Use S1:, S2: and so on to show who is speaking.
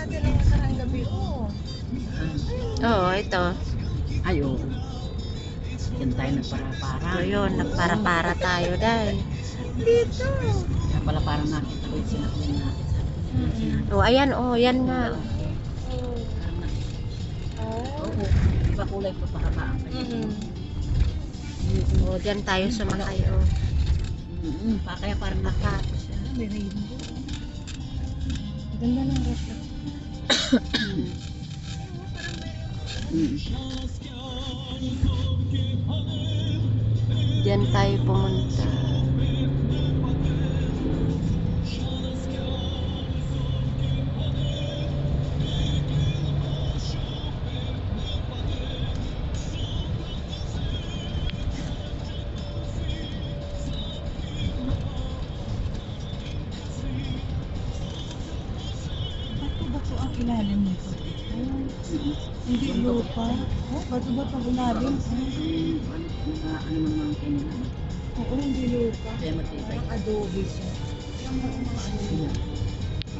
S1: natin ang nakarang gabi. Oh.
S2: Oo, ito.
S3: Ay, oo. Yan tayo nagpara-para.
S2: So yun, nagpara-para tayo dahil.
S1: Dito.
S3: Kaya pala parang nakita ko yung sinakyan natin.
S2: Oh, ayan, oh, yan nga.
S3: Parang nakita.
S1: Oh.
S3: Oo. Iba kulay pa pahabaan pa yun.
S2: Oh, diyan tayo sumakay, oh.
S3: Kaya parang nakita siya.
S1: May rainbow. Ganda ng restaurant.
S2: Diyan tayo pumunta.
S1: Bato-bato ang ilalim nito. Hindi lupa. Oh, bato-bato ang ilalim.
S3: Ano man mountain na.
S1: Oo, hindi lupa.
S3: Kaya matibay.
S1: Parang adobe siya. Yung mga ano.
S3: Yan.